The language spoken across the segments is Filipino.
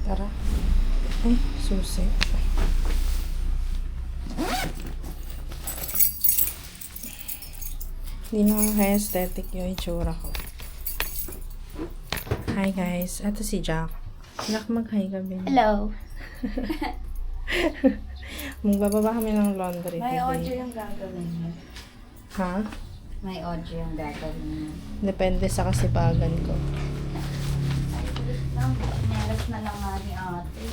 Tara. Ay, susi. Hindi na ka-aesthetic yung itsura ko. Hi guys, ito si Jack. Jack, mag-hi ka ba? Hello. Magbababa kami ng laundry May today. audio yung gagawin mo. Ha? May audio yung gagawin mo. Depende sa kasipagan ko. Ay, ulit lang. Meras na lang nga ni ate.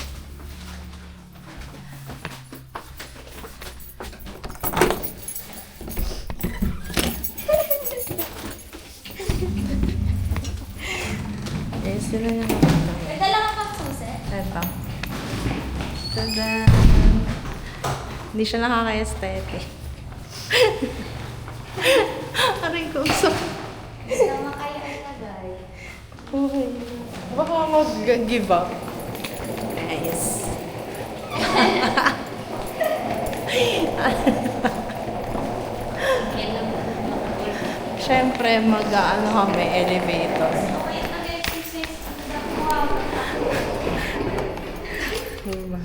Eh, sila na naman. Pwede lang ako susi? Eto. Tada! Hindi siya nakaka-aesthetic. Aray ko, usap. Tama kaya ilagay. Okay. Baka mag-give up. Guys. Siyempre, mag-ano kami, elevator. Okay, lagay susi. Ano Diba?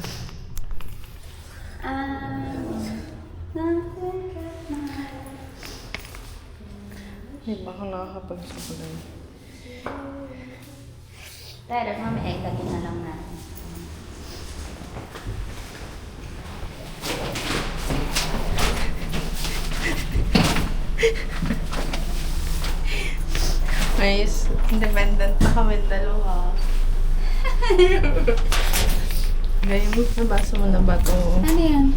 Diba ka nakakapag-sukulay? Pero mamaya ilagay na lang natin. Guys, independent na kami dalawa. Guys, nabasa mo na ba ito? Ano yan?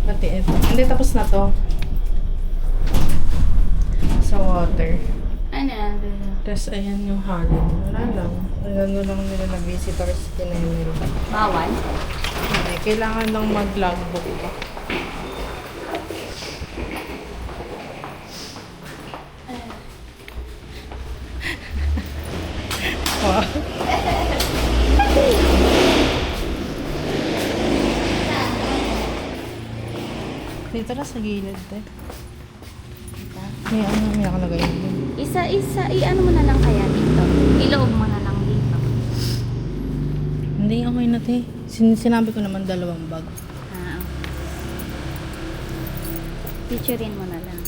Pati ito. Hindi, tapos na to. Sa water. Ano yan? Tapos ayan yung halin. Wala lang. Ayan lang nila na visitors kinahimil. Bawal? Hindi, kailangan lang mag-logbook pa. Wow. Dito na sa gilid, te. May ako nagayun din. I-ano mo na lang kaya dito. Iloob mo na lang dito. Hindi, okay na, te. Sinabi ko naman 2 bag. Ah, okay. Picturein mo na lang.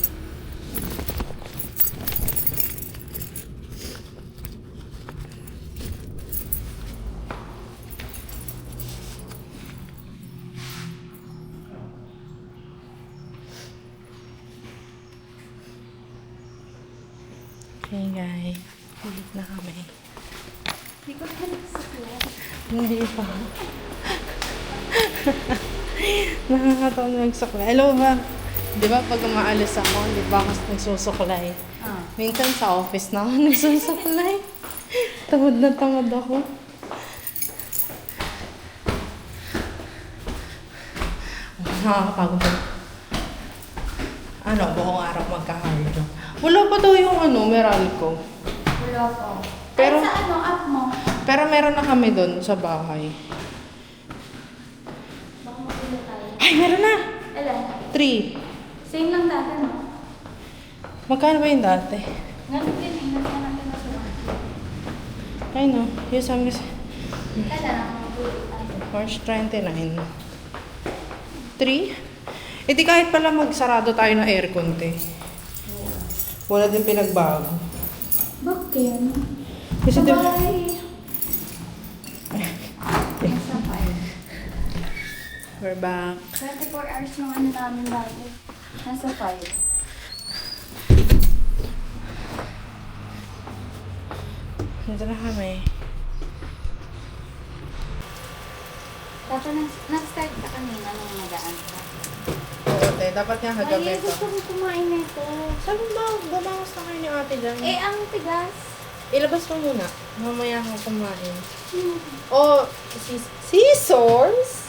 Okay, guys. Ulit na kami. Hindi ko na nagsasaklay. Hindi pa. Nakakatawa na nagsuklay. Hello ba? Di ba pag umaalis ako, di ba kasi nagsusuklay? Ah. Minsan sa office na ako nagsusuklay. Tamad na tamad ako. Nakakapagod ako. Ano, buong araw magka-cardio. Wala pa daw yung Meralco. Wala po. Pero- Ay, sa ano, app mo? Pero meron na kami doon sa bahay. Baka magulo tayo. Ay, meron na! Ilan? 3. Same lang dati, no? Magkano ba yung dati? Ganun din, ingat natin na sa mga. Ay no, yung sa amin kasi Kala na magulo tayo. March 29. 3? Eh di kahit pala magsarado tayo ng aircon, te. Wala din pinagbago. Bakit? Kasi di Bye! Nasa file. We're back. 24 hours yung ano namin dati. Nasa 5. Nandito na kami. Dapat nag-start ka kanina nung nagaan ka. Oo, te. Dapat nga kagabi Ay, pa. gusto ko kumain nito. Sabi ba, bumangas na kayo ni ate dyan. Eh, ang tigas. Ilabas mo muna. Mamaya ako kumain. Oh, scissors?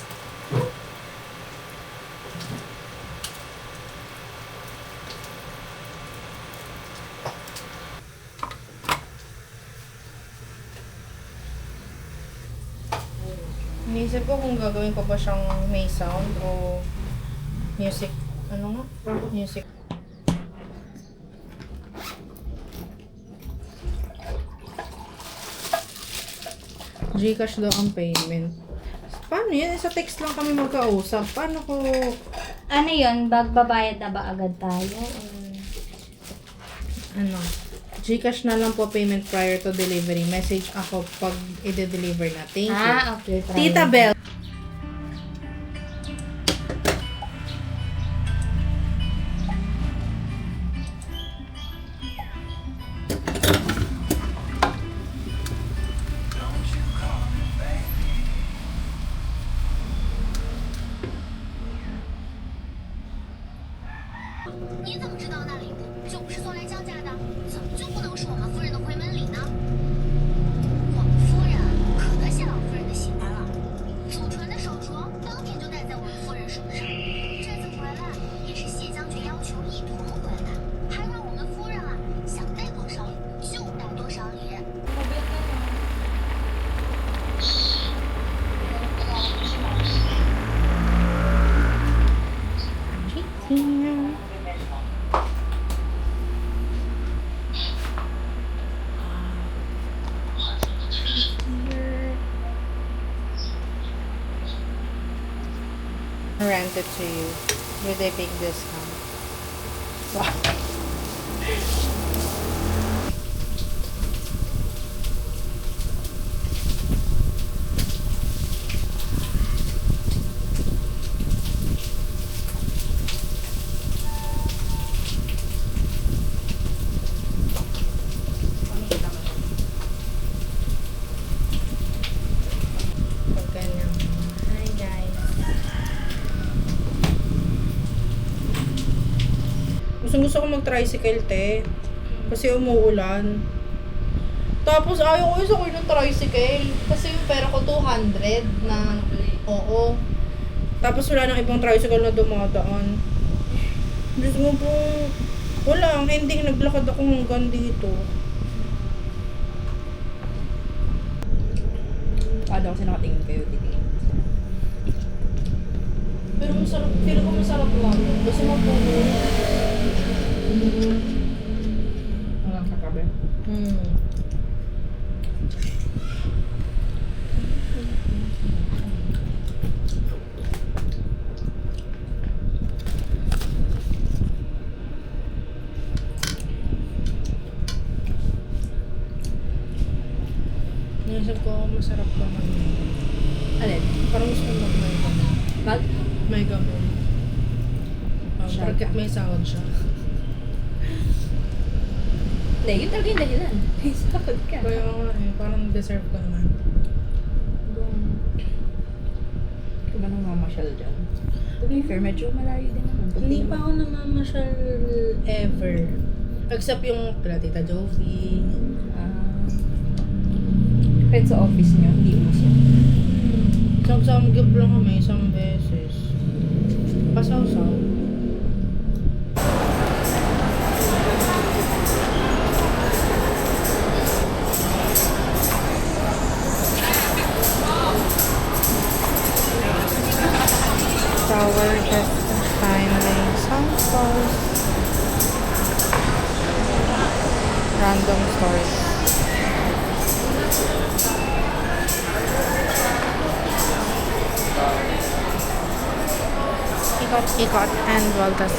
Iniisip ko kung gagawin ko ba siyang may sound o music. Ano nga? Music. Gcash daw ang payment. Paano yan? Sa text lang kami magkausap. Paano ko... Ano yun? Bagbabayad na ba agad tayo? Ano? Gcash na lang po payment prior to delivery. Message ako pag i-deliver na. Thank you. Okay. Tita Bell. Rent it to you with a big discount. Wow. Hi guys. Gusto ko mag-tricycle, te. Kasi umuulan. Tapos ayaw ko sakay ng tricycle. Kasi yung pera ko 200 na... Oo. Tapos wala nang ibang tricycle na dumadaan. Diyos mo po. Wala. Ang ending, naglakad ako hanggang dito. Kada kasi nakatingin kayo, titingin. Pero masarap. Feel ko masarap lang. Gusto mo po. Walang katabi. Naisip ko masarap lang. Alin? Parang gusto ko mag-may gamon. Mag? May gamon. Siya. Bakit may sahod siya? Hindi, yun talaga yung dahilan. May sahod ka. Kaya nga eh, parang deserve ko naman. Ikaw ba nang mamasyal dyan? To be fair, medyo malayo din naman. Hindi pa ako namamasyal ever. Except yung kila Tita Jovi. Kahit sa office niyo, hindi uso. Samgyup lang kami isang beses. Pasaw-saw. Shower, just finding some posts. Random stories. Ikot and Waldas.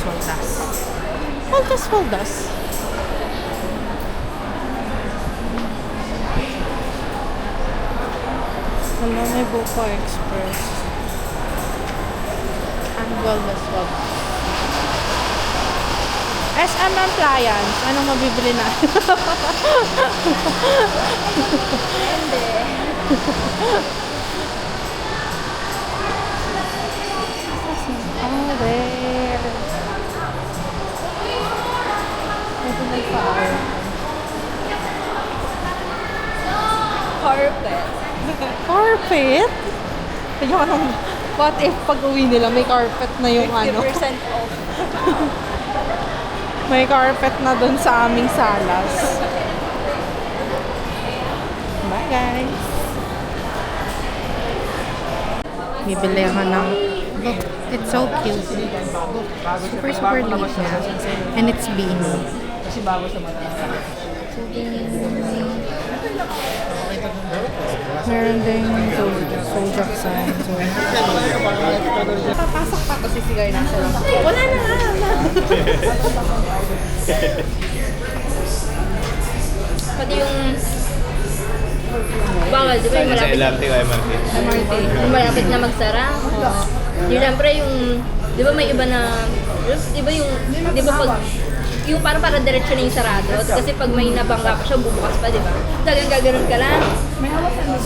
Ano, may Buko Express. Golda Swab. SM Appliance. Anong mabibili na? Hindi. Oh, there. Ito na yung fire. Carpet. Carpet? Kaya anong, what if pag uwi nila may carpet na yung ano? 50% off. May carpet na dun sa aming salas. Bye guys! Bibili ako ng look. It's so cute. Super super liit niya. And it's beanie. Kasi bago sa mata. Meron din Kojak sign. So, papasok pa kasi si Guy nasa lang. Wala na nga! Pati yung bawal, di ba yung Sa malapit, LRT o MRT? yung malapit na magsara? Yung siyempre yung, di ba may iba na, di ba yung, di ba pag, yung para diretso na yung sarado. Kasi pag may nabangga pa siya, bubukas pa, di ba? Talagang gaganon ka lang.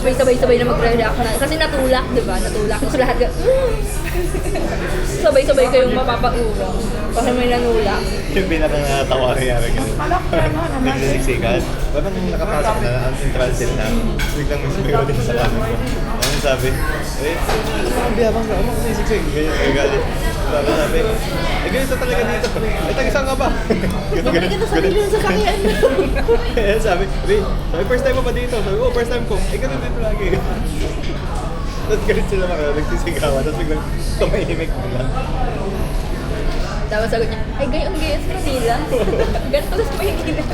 Sabay-sabay na magre-react na. Kasi natulak, di ba? Natulak. Tapos lahat ka, sabay-sabay kayong mapapaurong. Kasi may nanulak. Yung pinaka-natawa nangyari ka. Nagsisiksikan. Parang nakapasok na ang transit na. Biglang may sumigaw din sa kanan ko. Ano sabi? Eh, sabi habang ka, umang sisiksik. Ganyan, ay galit. Sabi, eh ganito talaga dito. Eh, taga-saan ka ba? Bumalik ka na sa sarili ng sasakyan. Eh, sabi, first time mo ba dito? Sabi, oh, first time ko. Eh, ganun dito lagi. Tapos galit sila mga nagsisigawan. Tapos biglang tumahimik nila. Tapos sagot niya, ay gayon sa Manila. Ganito sa Manila.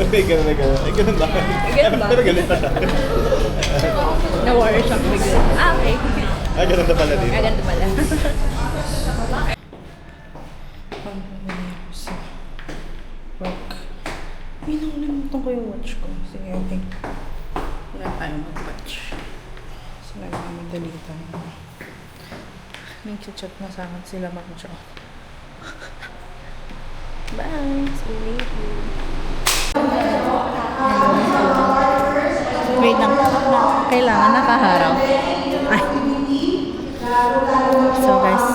May ganun, may ganun. Eh, ganun ba? Ganun ba? Pero galit na siya. Na-war shock bigla. Ah, okay. Ah, ganun na pala dito. Ah, ganito pala. Rock. Ay, nakalimutan ko yung watch ko. Sige, okay. Wala tayong mag-watch. So, nagmamadali tayo. Nag-chat na sa akin sila Mancho. Bye! See you later. Wait lang. Kailangan nakaharap. Ay. So guys,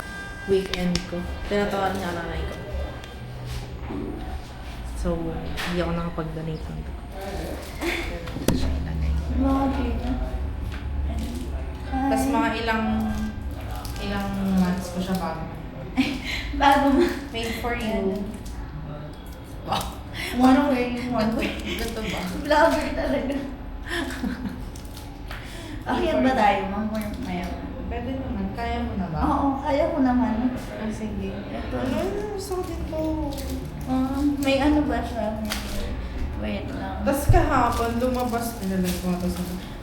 weekend ko. Tinatawaran niya ang nanay ko. So, hindi ako nakapag-donate ng ito. Siya ilagay. Tapos mga ilang months ko siya bago. Bago ma. Made for you. One way. Ganito ba? Vlogger talaga. Okay ba tayo, ma'am? Or mayaman? Pwede naman. Kaya mo na ba? Oo, kaya ko naman. Ah, sige. Ito. Ano? Gusto ko din to. May ano ba siya? Wait lang. Tapos kahapon,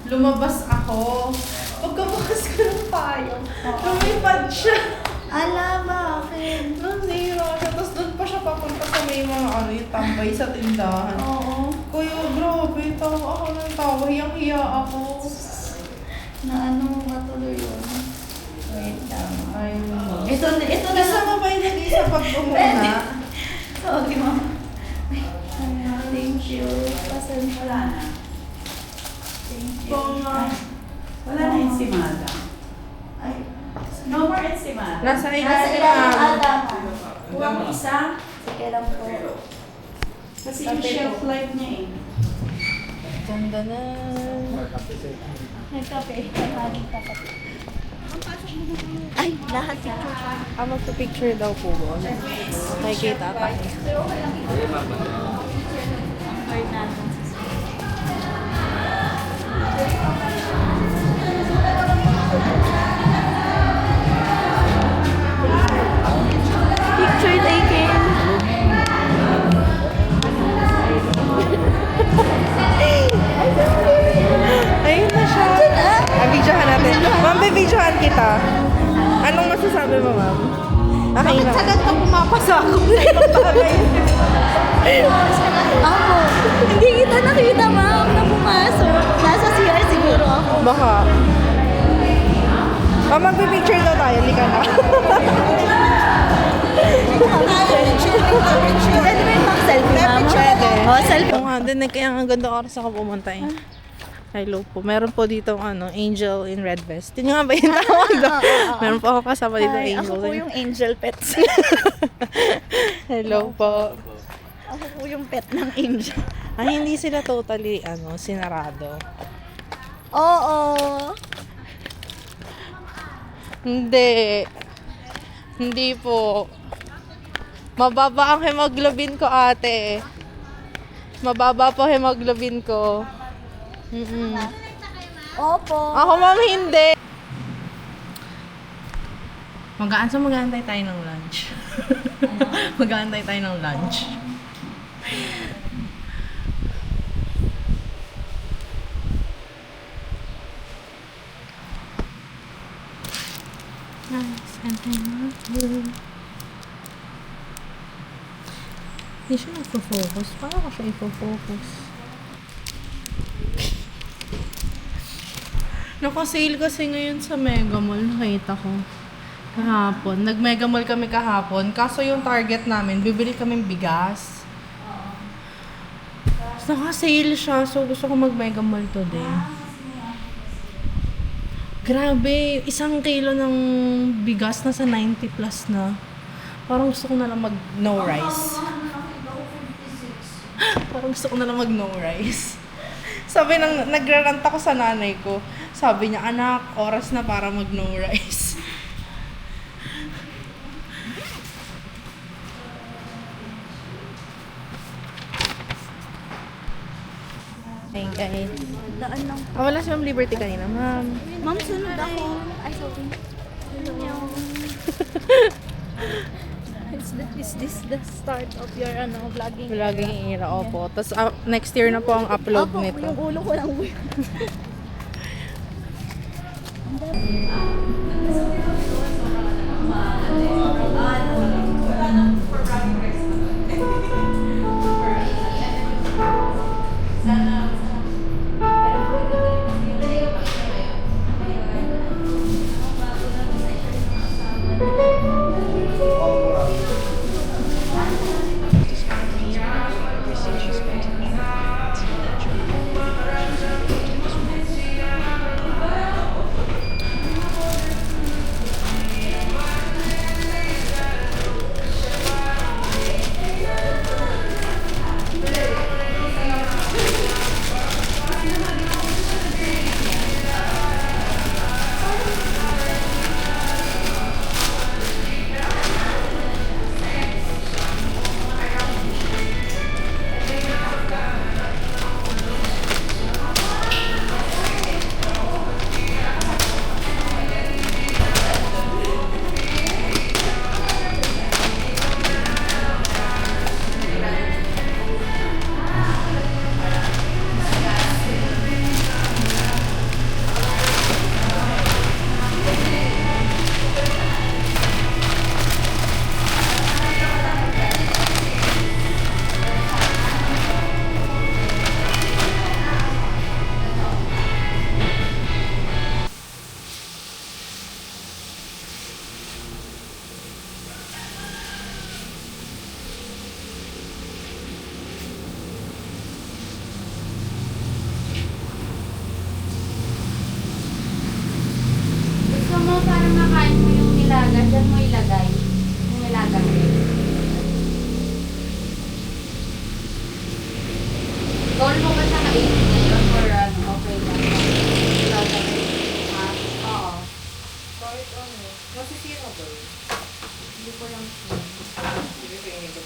lumabas ako. Pagkabukas ko ng payong, lumipad siya. Ala, bakit? Nasira siya. Tapos doon pa siya papunta sa may mga yung tambay sa tindahan. Oo. Kuya, grabe. Tawa ako ng tawa. Hiyang-hiya ako. Na ano nga tuloy yun? Wait lang. Ay, Ito na Gusto mo ba ilagay sa pagpumuna? Sorry, ma'am. Thank you. Pasan wala na. Thank you. Wala na ensimada. Ay. No more ensimada. Nasa Nasa ilalim ilalim lang. ata. Kuha mo isa. Sige lang po. Kasi yung shelf life niya eh. Ganda na. Nagkape. Nagkape tapat. Ay, lahat picture. Magpa-picture daw po ba? Nakikita tayo. Card natin. Picture taken. Ayun na siya. Videohan natin. Ma'am, bibidyohan kita. Anong masasabi mo, ma'am? Okay na. Sagad na pumapasa ako sa ibang bagay. Ako. Hindi kita nakita, ma'am, na pumasok. Nasa CR siguro ako. Baka. Ma'am, magpipicture daw tayo. Lika na. Oh, cellphone nga din. Kaya ang ganda oras ako pumunta eh. Hello po. Meron po dito angel in red vest. Yun nga ba yung tawag doon? Meron po ako kasama dito Hi, angel. ako po yung angel pets. Hello po. Ako po yung pet ng angel. Ay, hindi sila totally, sinarado. Oo. Hindi. Hindi po. Mababa ang hemoglobin ko, ate. Mababa po hemoglobin ko. Opo. Ako, ma'am, hindi. Mag-aantay tayo ng lunch. Mag-aantay tayo ng lunch. Nice, and I love you. Hindi siya nagpo-focus. Paano ko siya ipo-focus? Naka-sale kasi ngayon sa Mega Mall. Nakita ko. Kahapon. Nag-Mega Mall kami kahapon. Kaso yung target namin, bibili kaming bigas. Naka-sale siya. So, gusto ko mag-Mega Mall today. Grabe. 1 kilo ng bigas nasa 90 plus na. Parang gusto ko na lang mag-no rice. Parang gusto ko na lang mag-no rice. Sabi nagrarant ako sa nanay ko. Sabi niya, anak, oras na para mag-no rice. Hey guys. Daan lang. Wala si Ma'am Liberty kanina, ma'am. Ma'am, sunod ako. Ay, sorry. Is this the start of your vlogging? Laging ira, opo. Tapos next year na po ang upload Opo, nito. yung ulo ko lang. Gusto mo para makain mo yung nilaga, dyan mo ilagay. Yung nilaga mo. Goal mo ba siya kainin ngayon or okay lang? Nilaga mo. Oo. Kahit masisira ba yun? Hindi ko lang sure. Hindi ko inito.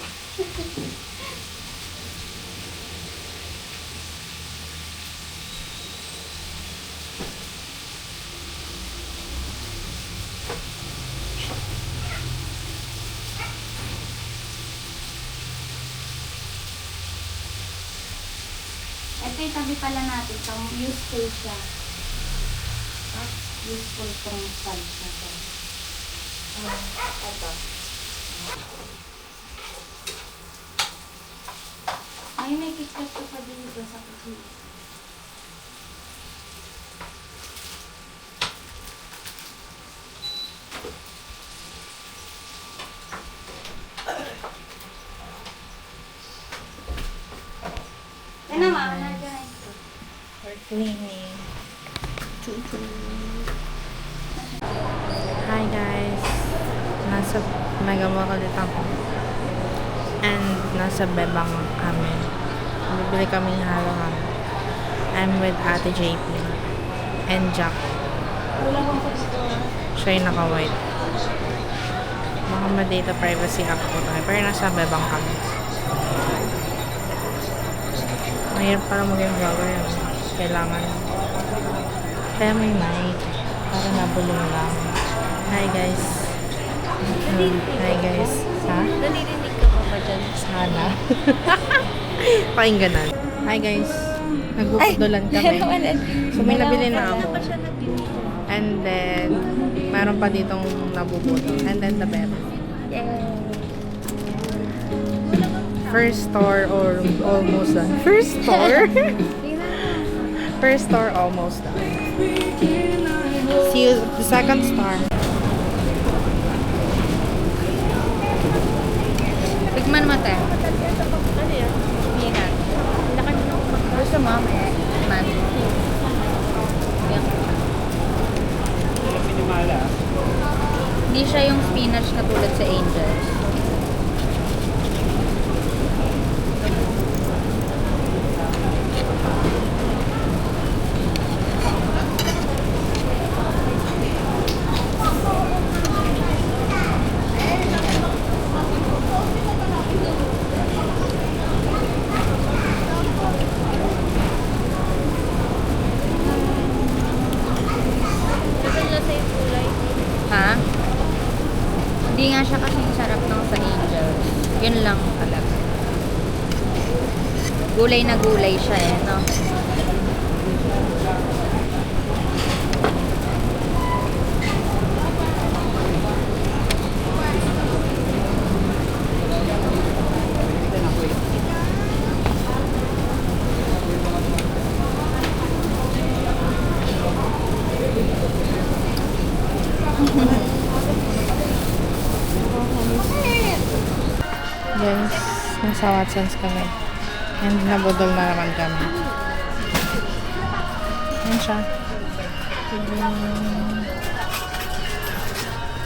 Ito yung tabi pala natin. Useful siya. Useful tong salsa siya. Ito. Ay, may KitKat ko pa dito sa kutsili. Cleaning. Hi guys! Nasa Mega Mall ulit ako. And nasa Bebang kami. Bibili kaming halo-halo. I'm with Ate JP. And Jack. Siya yung naka-white. Baka ma-data privacy ako ko tayo. Pero nasa Bebang kami. Mahirap para maging vlogger yun. Kailangan. Kaya may mic. Para nabulong lang. Hi guys. Hi guys. Ha? Nanirinig ka pa ba dyan? Sana. Pakinggan na. Hi guys. Nagbubudulan kami. So may nabili na ako. And then, mayroon pa ditong nabubudol. And then the bed. First store or almost done. First store? First store almost done. See you at the second store. Tikman mo, te. Ano yan? Peanut. Gusto mo? Man. Yan. Hindi siya yung spinach na tulad sa Angels. Ha? Hindi nga siya kasing sarap ng sa Angels. Yun lang talaga. Gulay na gulay siya eh, no? Guys, nasa Watson's kami. And nabudol na naman kami. Yan siya.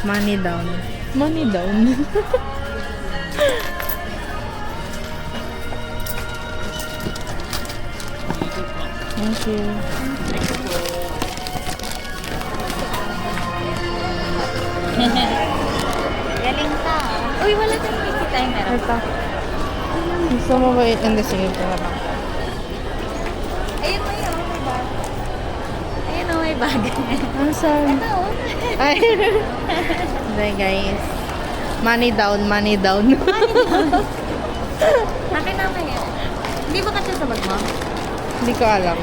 Money down. Money down. Thank you. Galing ka. Uy, wala kang busy timer. Ito. Gusto mo ba i-end sige ko na lang? Ayun mo yun, may bag. Ayun o, may bag. Asan? Ito o. Ay. Hindi guys. Money down, money down. Akin naman yan. Hindi ba kasi sa bag mo? Hindi ko alam.